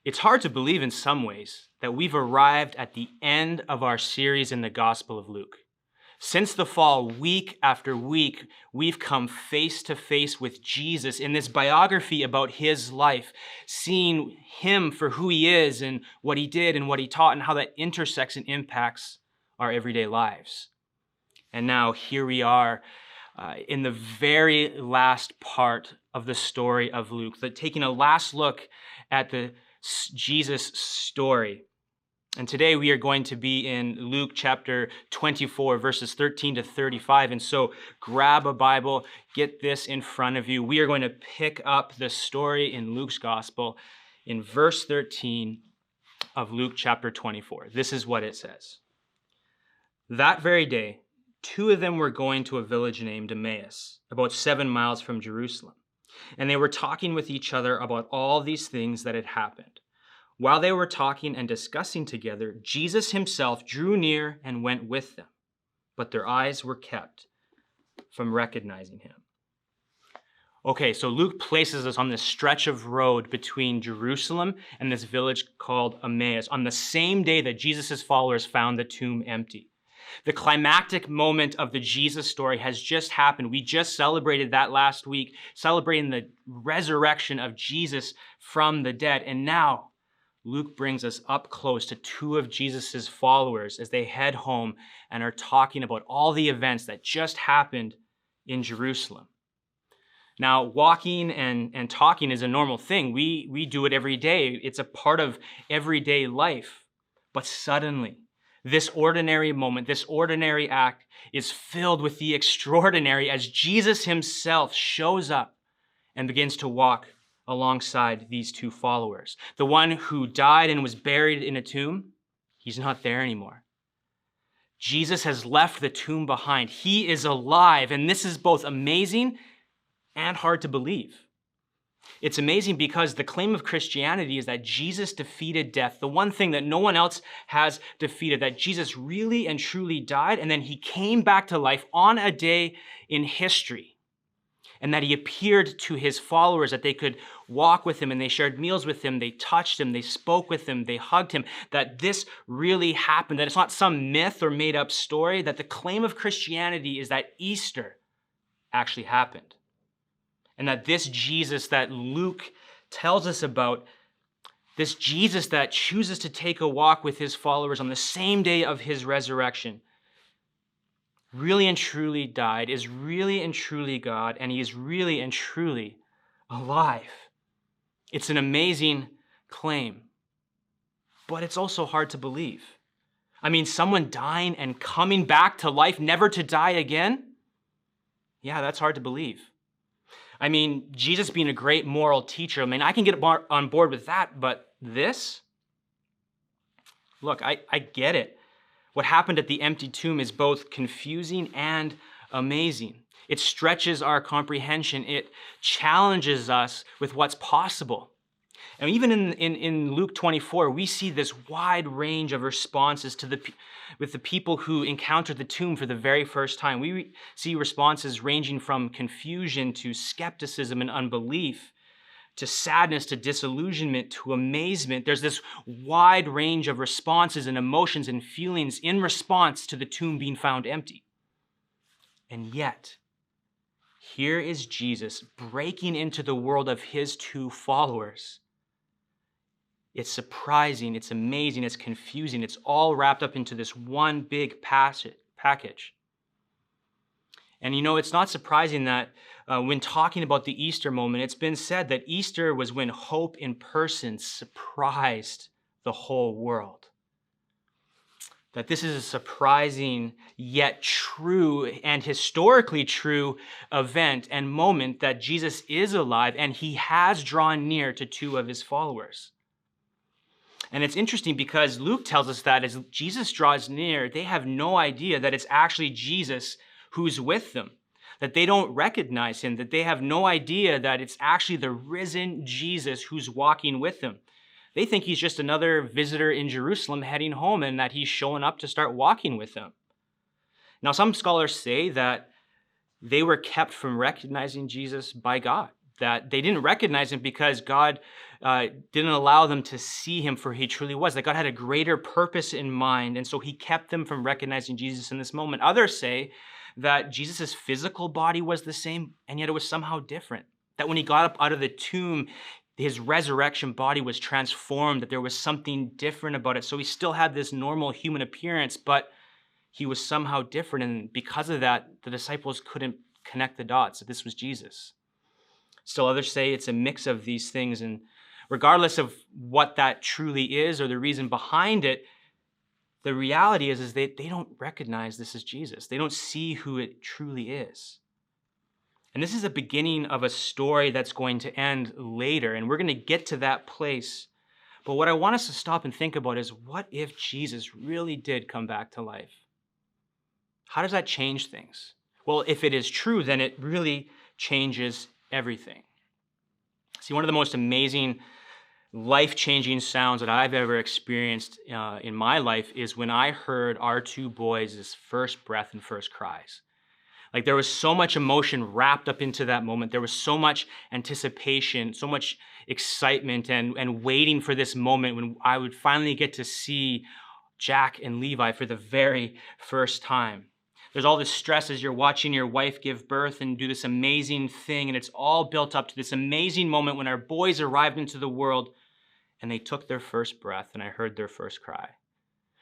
It's hard to believe in some ways that we've arrived at the end of our series in the Gospel of Luke. Since the fall, week after week, we've come face to face with Jesus in this biography about his life, seeing him for who he is and what he did and what he taught and how that intersects and impacts our everyday lives. And now here we are in the very last part of the story of Luke, taking a last look at the Jesus story. And today we are going to be in Luke chapter 24, verses 13 to 35. And so grab a Bible, get this in front of you. We are going to pick up the story in Luke's gospel in verse 13 of Luke chapter 24. This is what it says. That very day, two of them were going to a village named Emmaus, about 7 miles from Jerusalem. And they were talking with each other about all these things that had happened. While they were talking and discussing together, Jesus himself drew near and went with them, but their eyes were kept from recognizing him. Okay, so Luke places us on this stretch of road between Jerusalem and this village called Emmaus on the same day that Jesus' followers found the tomb empty. The climactic moment of the Jesus story has just happened. We just celebrated that last week, celebrating the resurrection of Jesus from the dead. And now Luke brings us up close to two of Jesus' followers as they head home and are talking about all the events that just happened in Jerusalem. Now, walking and talking is a normal thing. We do it every day. It's a part of everyday life. But suddenly, this ordinary moment, this ordinary act is filled with the extraordinary as Jesus himself shows up and begins to walk alongside these two followers. The one who died and was buried in a tomb, he's not there anymore. Jesus has left the tomb behind. He is alive, and this is both amazing and hard to believe. It's amazing because the claim of Christianity is that Jesus defeated death, the one thing that no one else has defeated, that Jesus really and truly died, and then he came back to life on a day in history, and that he appeared to his followers, that they could walk with him, and they shared meals with him, they touched him, they spoke with him, they hugged him, that this really happened, that it's not some myth or made-up story, that the claim of Christianity is that Easter actually happened. And that this Jesus that Luke tells us about, this Jesus that chooses to take a walk with his followers on the same day of his resurrection, really and truly died, is really and truly God, and he is really and truly alive. It's an amazing claim, but it's also hard to believe. I mean, someone dying and coming back to life, never to die again? Yeah, that's hard to believe. I mean, Jesus being a great moral teacher, I mean, I can get on board with that, but this? Look, I get it. What happened at the empty tomb is both confusing and amazing. It stretches our comprehension. It challenges us with what's possible. And even in Luke 24, we see this wide range of responses with the people who encountered the tomb for the very first time. We see responses ranging from confusion to skepticism and unbelief, to sadness, to disillusionment, to amazement. There's this wide range of responses and emotions and feelings in response to the tomb being found empty. And yet, here is Jesus breaking into the world of his two followers. It's surprising, it's amazing, it's confusing. It's all wrapped up into this one big package. And you know, it's not surprising that when talking about the Easter moment, it's been said that Easter was when hope in person surprised the whole world. That this is a surprising yet true and historically true event and moment that Jesus is alive and he has drawn near to two of his followers. And it's interesting because Luke tells us that as Jesus draws near, they have no idea that it's actually Jesus who's with them, that they don't recognize him, that they have no idea that it's actually the risen Jesus who's walking with them. They think he's just another visitor in Jerusalem heading home and that he's showing up to start walking with them. Now, some scholars say that they were kept from recognizing Jesus by God, that they didn't recognize him because God didn't allow them to see him for who he truly was, that God had a greater purpose in mind, and so he kept them from recognizing Jesus in this moment. Others say that Jesus' physical body was the same, and yet it was somehow different. That when he got up out of the tomb, his resurrection body was transformed, that there was something different about it. So he still had this normal human appearance, but he was somehow different. And because of that, the disciples couldn't connect the dots that this was Jesus. Still, others say it's a mix of these things. And regardless of what that truly is or the reason behind it, the reality is they don't recognize this as Jesus. They don't see who it truly is. And this is the beginning of a story that's going to end later, and we're going to get to that place. But what I want us to stop and think about is, what if Jesus really did come back to life? How does that change things? Well, if it is true, then it really changes everything. See, one of the most amazing, life-changing sounds that I've ever experienced in my life is when I heard our two boys' first breath and first cries. Like, there was so much emotion wrapped up into that moment. There was so much anticipation, so much excitement and waiting for this moment when I would finally get to see Jack and Levi for the very first time. There's all this stress as you're watching your wife give birth and do this amazing thing, and it's all built up to this amazing moment when our boys arrived into the world and they took their first breath and I heard their first cry.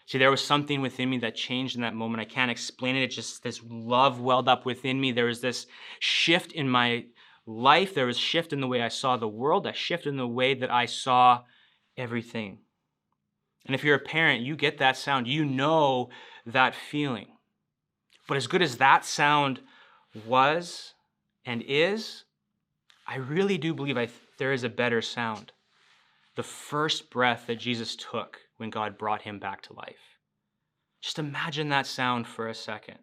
See, there was something within me that changed in that moment. I can't explain it. It's just this love welled up within me. There was this shift in my life. There was a shift in the way I saw the world, a shift in the way that I saw everything. And if you're a parent, you get that sound. You know that feeling. But as good as that sound was and is, I really do believe there is a better sound. The first breath that Jesus took when God brought him back to life. Just imagine that sound for a second.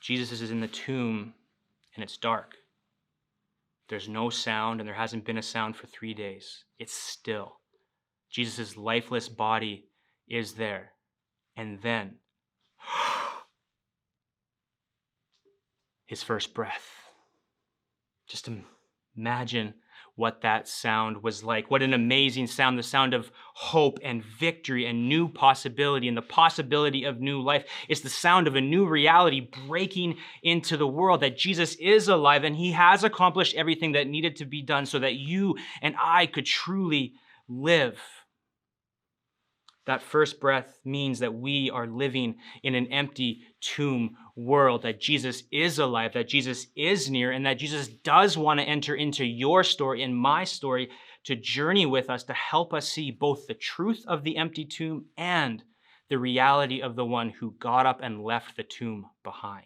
Jesus is in the tomb and it's dark. There's no sound and there hasn't been a sound for 3 days. It's still. Jesus' lifeless body is there. And then his first breath. Just imagine what that sound was like. What an amazing sound, the sound of hope and victory and new possibility and the possibility of new life. It's the sound of a new reality breaking into the world, that Jesus is alive and he has accomplished everything that needed to be done so that you and I could truly live. That first breath means that we are living in an empty tomb world, that Jesus is alive, that Jesus is near, and that Jesus does want to enter into your story and my story to journey with us, to help us see both the truth of the empty tomb and the reality of the one who got up and left the tomb behind.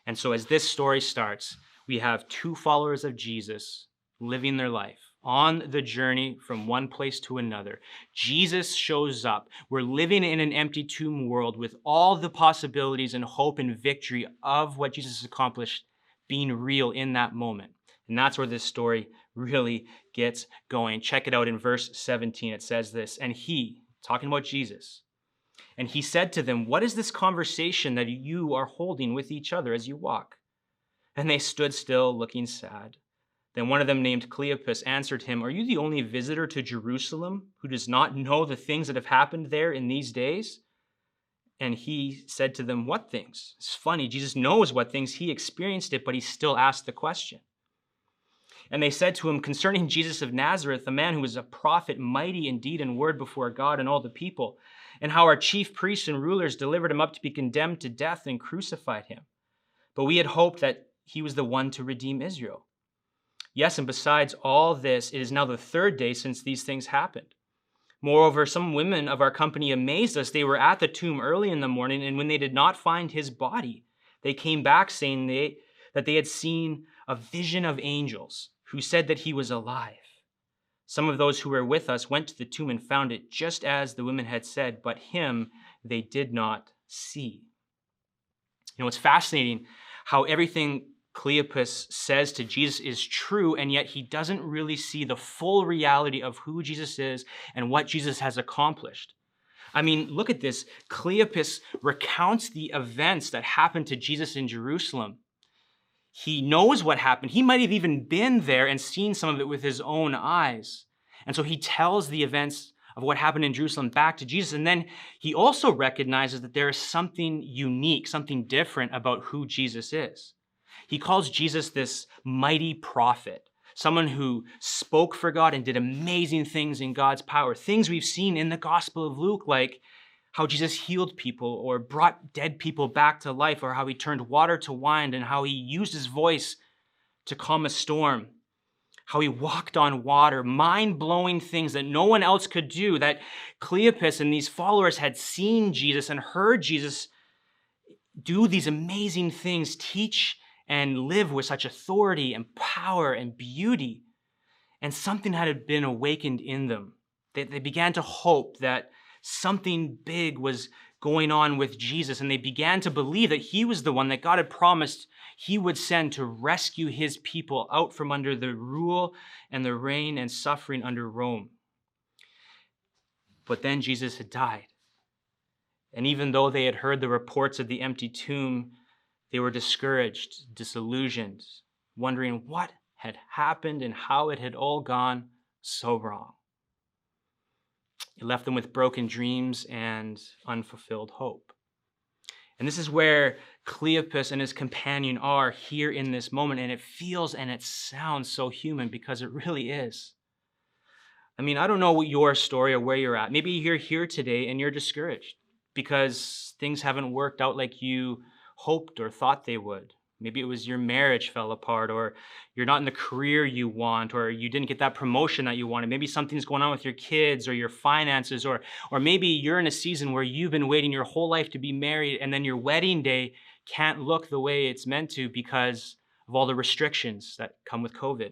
And so as this story starts, we have two followers of Jesus living their life on the journey from one place to another. Jesus shows up. We're living in an empty tomb world with all the possibilities and hope and victory of what Jesus accomplished being real in that moment. And that's where this story really gets going. Check it out in verse 17. It says this, and he, talking about Jesus, and he said to them, "What is this conversation that you are holding with each other as you walk?" And they stood still, looking sad. Then one of them, named Cleopas, answered him, "Are you the only visitor to Jerusalem who does not know the things that have happened there in these days?" And he said to them, "What things?" It's funny, Jesus knows what things. He experienced it, but he still asked the question. And they said to him, "Concerning Jesus of Nazareth, a man who was a prophet, mighty in deed and word before God and all the people, and how our chief priests and rulers delivered him up to be condemned to death and crucified him. But we had hoped that he was the one to redeem Israel. Yes, and besides all this, it is now the third day since these things happened. Moreover, some women of our company amazed us. They were at the tomb early in the morning, and when they did not find his body, they came back saying that they had seen a vision of angels who said that he was alive. Some of those who were with us went to the tomb and found it just as the women had said, but him they did not see." You know, it's fascinating how everything Cleopas says to Jesus is true, and yet he doesn't really see the full reality of who Jesus is and what Jesus has accomplished. I mean, look at this. Cleopas recounts the events that happened to Jesus in Jerusalem. He knows what happened. He might have even been there and seen some of it with his own eyes. And so he tells the events of what happened in Jerusalem back to Jesus. And then he also recognizes that there is something unique, something different about who Jesus is. He calls Jesus this mighty prophet, someone who spoke for God and did amazing things in God's power, things we've seen in the Gospel of Luke, like how Jesus healed people or brought dead people back to life, or how he turned water to wine, and how he used his voice to calm a storm, how he walked on water, mind-blowing things that no one else could do, that Cleopas and these followers had seen Jesus and heard Jesus do these amazing things, teach and live with such authority and power and beauty. And something had been awakened in them. They began to hope that something big was going on with Jesus, and they began to believe that he was the one that God had promised he would send to rescue his people out from under the rule and the reign and suffering under Rome. But then Jesus had died. And even though they had heard the reports of the empty tomb, they were discouraged, disillusioned, wondering what had happened and how it had all gone so wrong. It left them with broken dreams and unfulfilled hope. And this is where Cleopas and his companion are here in this moment, and it feels and it sounds so human because it really is. I mean, I don't know what your story or where you're at. Maybe you're here today and you're discouraged because things haven't worked out like you hoped or thought they would. Maybe it was your marriage fell apart, or you're not in the career you want, or you didn't get that promotion that you wanted. Maybe something's going on with your kids or your finances, or maybe you're in a season where you've been waiting your whole life to be married, and then your wedding day can't look the way it's meant to because of all the restrictions that come with COVID.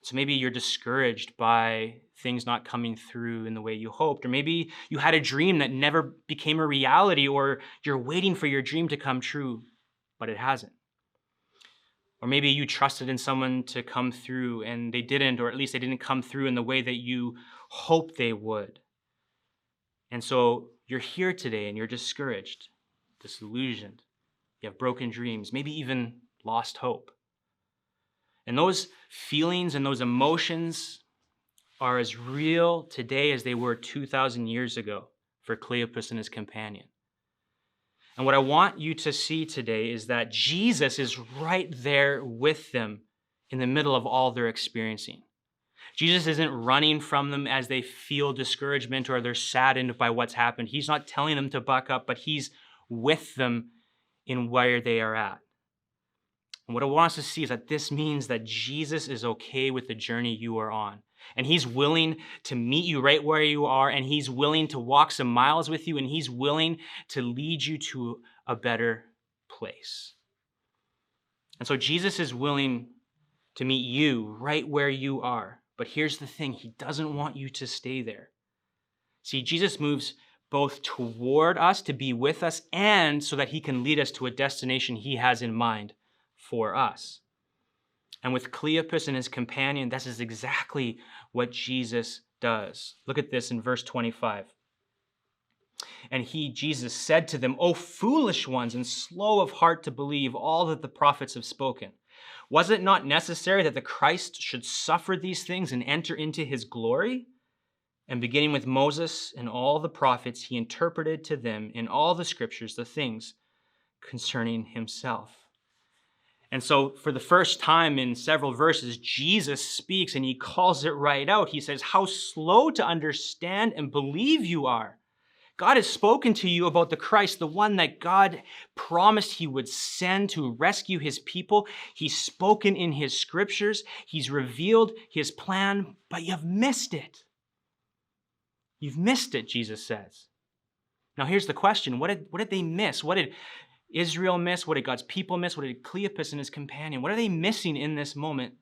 So maybe you're discouraged by things not coming through in the way you hoped, or maybe you had a dream that never became a reality, or you're waiting for your dream to come true, but it hasn't. Or maybe you trusted in someone to come through and they didn't, or at least they didn't come through in the way that you hoped they would. And so you're here today and you're discouraged, disillusioned. You have broken dreams, maybe even lost hope. And those feelings and those emotions are as real today as they were 2,000 years ago for Cleopas and his companion. And what I want you to see today is that Jesus is right there with them in the middle of all they're experiencing. Jesus isn't running from them as they feel discouragement or they're saddened by what's happened. He's not telling them to buck up, but he's with them in where they are at. And what I want us to see is that this means that Jesus is okay with the journey you are on. And he's willing to meet you right where you are, and he's willing to walk some miles with you, and he's willing to lead you to a better place. And so Jesus is willing to meet you right where you are. But here's the thing, he doesn't want you to stay there. See, Jesus moves both toward us to be with us and so that he can lead us to a destination he has in mind for us. And with Cleopas and his companion, this is exactly what Jesus does. Look at this in verse 25. And Jesus said to them, "O foolish ones and slow of heart to believe all that the prophets have spoken. Was it not necessary that the Christ should suffer these things and enter into his glory?" And beginning with Moses and all the prophets, he interpreted to them in all the scriptures the things concerning himself. And so for the first time in several verses, Jesus speaks and he calls it right out. He says, how slow to understand and believe you are. God has spoken to you about the Christ, the one that God promised he would send to rescue his people. He's spoken in his scriptures. He's revealed his plan, but you've missed it. You've missed it, Jesus says. Now here's the question. What did they miss? What did Israel miss? What did God's people miss? What did Cleopas and his companion? What are they missing in this moment?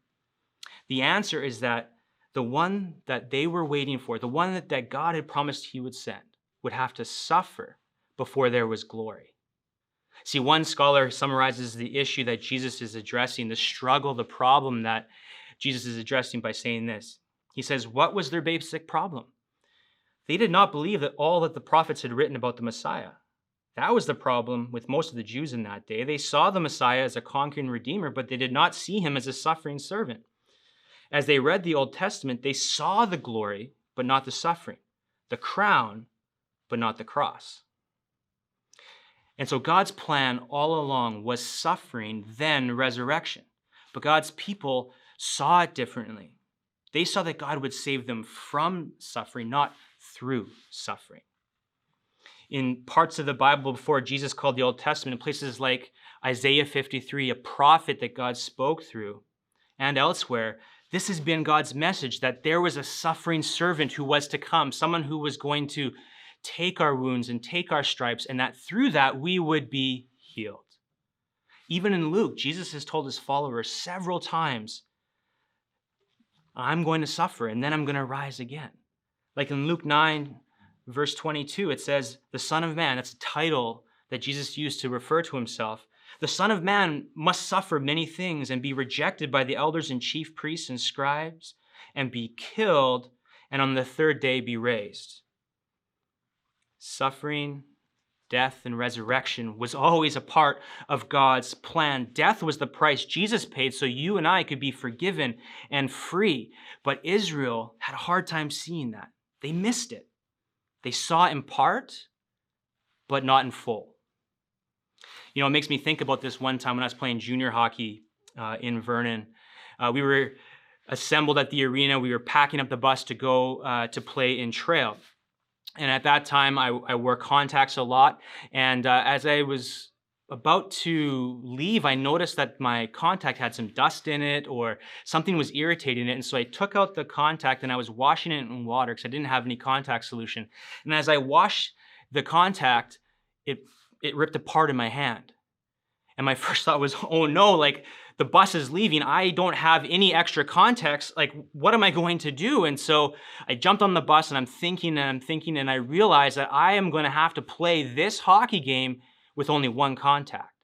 The answer is that the one that they were waiting for, the one that God had promised he would send, would have to suffer before there was glory. See, one scholar summarizes the issue that Jesus is addressing, the struggle, the problem that Jesus is addressing by saying this. He says, what was their basic problem? They did not believe that all that the prophets had written about the Messiah. That was the problem with most of the Jews in that day. They saw the Messiah as a conquering redeemer, but they did not see him as a suffering servant. As they read the Old Testament, they saw the glory, but not the suffering, the crown, but not the cross. And so God's plan all along was suffering, then resurrection. But God's people saw it differently. They saw that God would save them from suffering, not through suffering. In parts of the Bible before Jesus called the Old Testament, in places like Isaiah 53, a prophet that God spoke through, and elsewhere, this has been God's message that there was a suffering servant who was to come, someone who was going to take our wounds and take our stripes, and that through that we would be healed. Even in Luke, Jesus has told his followers several times, I'm going to suffer and then I'm going to rise again. Like in Luke 9, verse 22, it says, the Son of Man, that's a title that Jesus used to refer to himself. The Son of Man must suffer many things and be rejected by the elders and chief priests and scribes and be killed and on the third day be raised. Suffering, death, and resurrection was always a part of God's plan. Death was the price Jesus paid so you and I could be forgiven and free. But Israel had a hard time seeing that. They missed it. They saw in part, but not in full. You know, it makes me think about this one time when I was playing junior hockey in Vernon. We were assembled at the arena. We were packing up the bus to go to play in trail. And at that time, I wore contacts a lot. And as I was about to leave, I noticed that my contact had some dust in it or something was irritating it. And so I took out the contact and I was washing it in water because I didn't have any contact solution. And as I washed the contact, it ripped apart in my hand. And my first thought was, oh no, like the bus is leaving. I don't have any extra contacts. Like, what am I going to do? And so I jumped on the bus and I'm thinking, and I realized that I am going to have to play this hockey game with only one contact.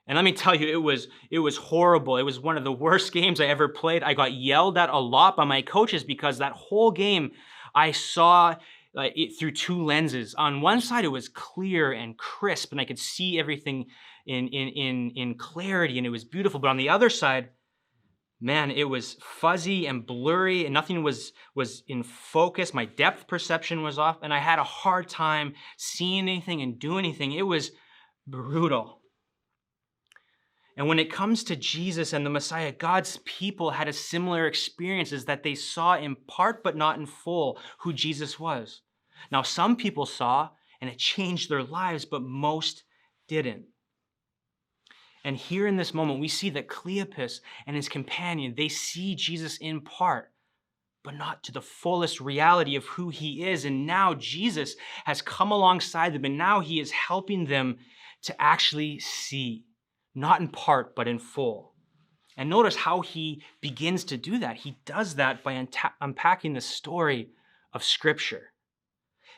And let me tell you, it was horrible. It was one of the worst games I ever played. I got yelled at a lot by my coaches because that whole game I saw it through two lenses. On one side, it was clear and crisp, and I could see everything in clarity, and it was beautiful. But on the other side, man, it was fuzzy and blurry, and nothing was in focus. My depth perception was off, and I had a hard time seeing anything and doing anything. It was brutal. And when it comes to Jesus and the Messiah, God's people had a similar experience, is that they saw in part but not in full who Jesus was. Now, some people saw and it changed their lives, but most didn't. And here in this moment, we see that Cleopas and his companion, they see Jesus in part, but not to the fullest reality of who he is. And now Jesus has come alongside them, and now he is helping them to actually see. Not in part, but in full. And notice how he begins to do that. He does that by unpacking the story of Scripture,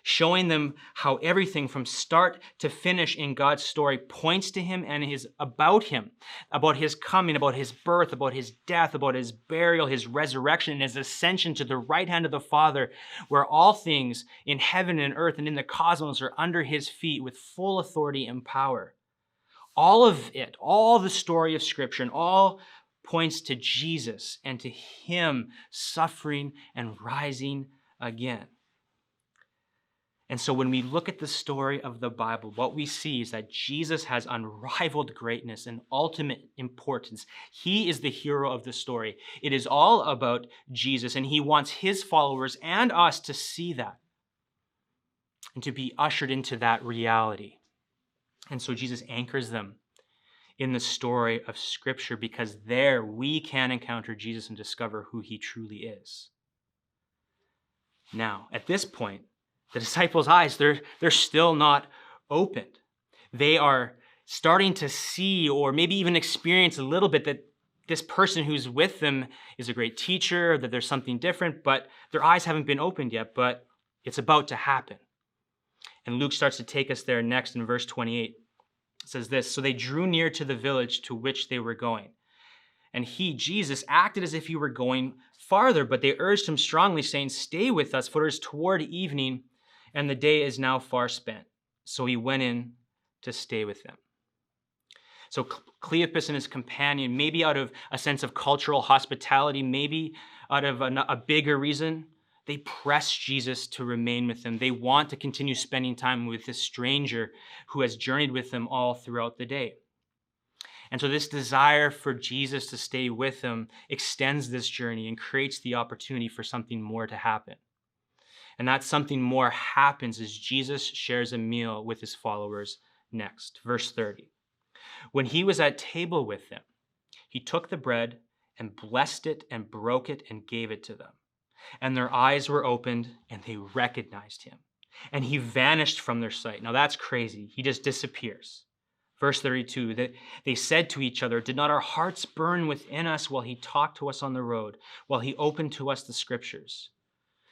showing them how everything from start to finish in God's story points to him and is about him, about his coming, about his birth, about his death, about his burial, his resurrection, and his ascension to the right hand of the Father, where all things in heaven and earth and in the cosmos are under his feet with full authority and power. All of it, all the story of Scripture, and all points to Jesus and to him suffering and rising again. And so when we look at the story of the Bible, what we see is that Jesus has unrivaled greatness and ultimate importance. He is the hero of the story. It is all about Jesus, and he wants his followers and us to see that and to be ushered into that reality. And so Jesus anchors them in the story of Scripture, because there we can encounter Jesus and discover who he truly is. Now, at this point, the disciples' eyes, they're still not opened. They are starting to see, or maybe even experience a little bit, that this person who's with them is a great teacher, that there's something different, but their eyes haven't been opened yet, but it's about to happen. And Luke starts to take us there next in verse 28. It says this, so they drew near to the village to which they were going. And he, Jesus, acted as if he were going farther, but they urged him strongly, saying, stay with us, for it is toward evening, and the day is now far spent. so he went in to stay with them. So Cleopas and his companion, maybe out of a sense of cultural hospitality, maybe out of a bigger reason, they press Jesus to remain with them. They want to continue spending time with this stranger who has journeyed with them all throughout the day. And so this desire for Jesus to stay with them extends this journey and creates the opportunity for something more to happen. And that something more happens as Jesus shares a meal with his followers next. Verse 30. When he was at table with them, he took the bread and blessed it and broke it and gave it to them. And their eyes were opened and they recognized him. And he vanished from their sight. Now that's crazy. He just disappears. Verse 32, that they said to each other, did not our hearts burn within us while he talked to us on the road, while he opened to us the scriptures?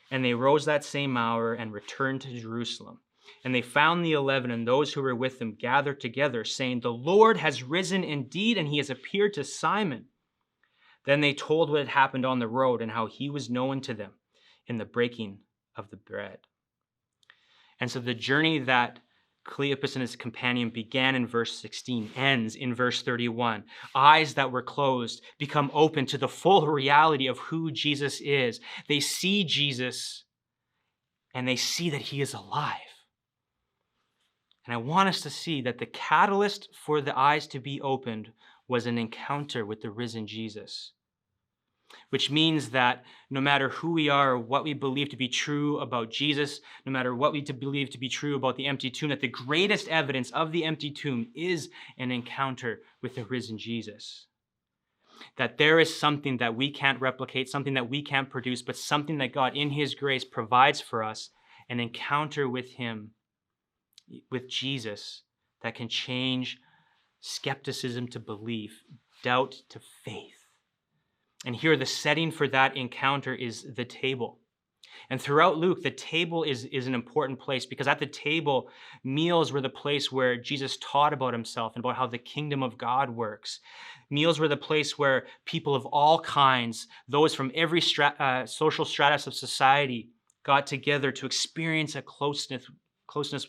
And they rose that same hour and returned to Jerusalem. And they found the 11 and those who were with them gathered together, saying, the Lord has risen indeed, and he has appeared to Simon. Then they told what had happened on the road and how he was known to them in the breaking of the bread. And so the journey that Cleopas and his companion began in verse 16 ends in verse 31. Eyes that were closed become open to the full reality of who Jesus is. They see Jesus and they see that he is alive. And I want us to see that the catalyst for the eyes to be opened was an encounter with the risen Jesus. Which means that no matter who we are or what we believe to be true about Jesus, no matter what we believe to be true about the empty tomb, that the greatest evidence of the empty tomb is an encounter with the risen Jesus. That there is something that we can't replicate, something that we can't produce, but something that God in his grace provides for us, an encounter with him, with Jesus, that can change skepticism to belief, doubt to faith. And here the setting for that encounter is the table. And throughout Luke, the table is an important place because at the table, meals were the place where Jesus taught about himself and about how the kingdom of God works. Meals were the place where people of all kinds, those from every social stratus of society, got together to experience a closeness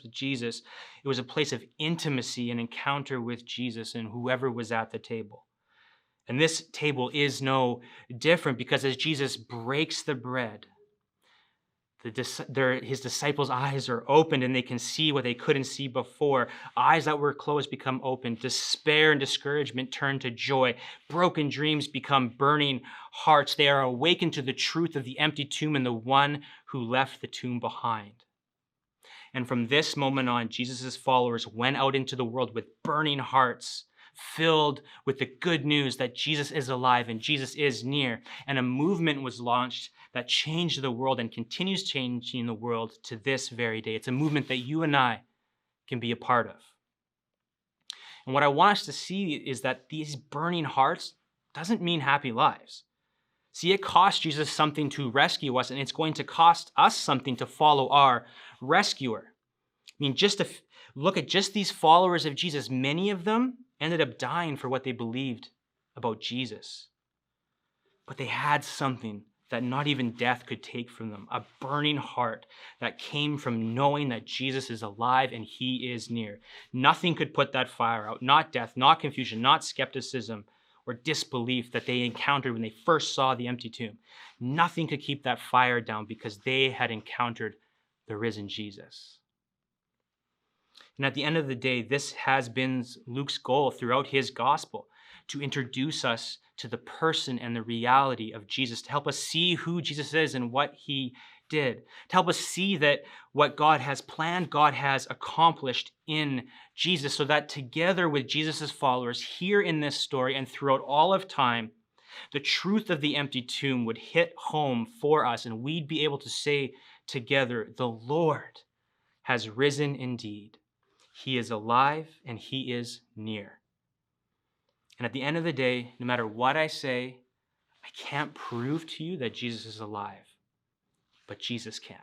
with Jesus. It was a place of intimacy and encounter with Jesus and whoever was at the table. And this table is no different because as Jesus breaks the bread, his disciples' eyes are opened and they can see what they couldn't see before. Eyes that were closed become open. Despair and discouragement turn to joy. Broken dreams become burning hearts. They are awakened to the truth of the empty tomb and the one who left the tomb behind. And from this moment on, Jesus' followers went out into the world with burning hearts, filled with the good news that Jesus is alive and Jesus is near. And a movement was launched that changed the world and continues changing the world to this very day. It's a movement that you and I can be a part of. And what I want us to see is that these burning hearts doesn't mean happy lives. See, it cost Jesus something to rescue us, and it's going to cost us something to follow our rescuer. I mean, just to look at just these followers of Jesus, many of them ended up dying for what they believed about Jesus. But they had something that not even death could take from them, a burning heart that came from knowing that Jesus is alive and he is near. Nothing could put that fire out, not death, not confusion, not skepticism or disbelief that they encountered when they first saw the empty tomb. Nothing could keep that fire down because they had encountered the risen Jesus. And at the end of the day, this has been Luke's goal throughout his gospel, to introduce us to the person and the reality of Jesus, to help us see who Jesus is and what he did, to help us see that what God has planned, God has accomplished in Jesus, so that together with Jesus' followers here in this story and throughout all of time, the truth of the empty tomb would hit home for us and we'd be able to say together, the Lord has risen indeed. He is alive and he is near. And at the end of the day, no matter what I say, I can't prove to you that Jesus is alive, but Jesus can.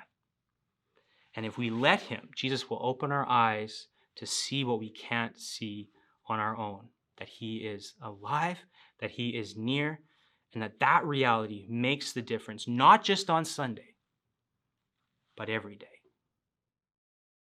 And if we let him, Jesus will open our eyes to see what we can't see on our own, that he is alive, that he is near, and that reality makes the difference, not just on Sunday, but every day.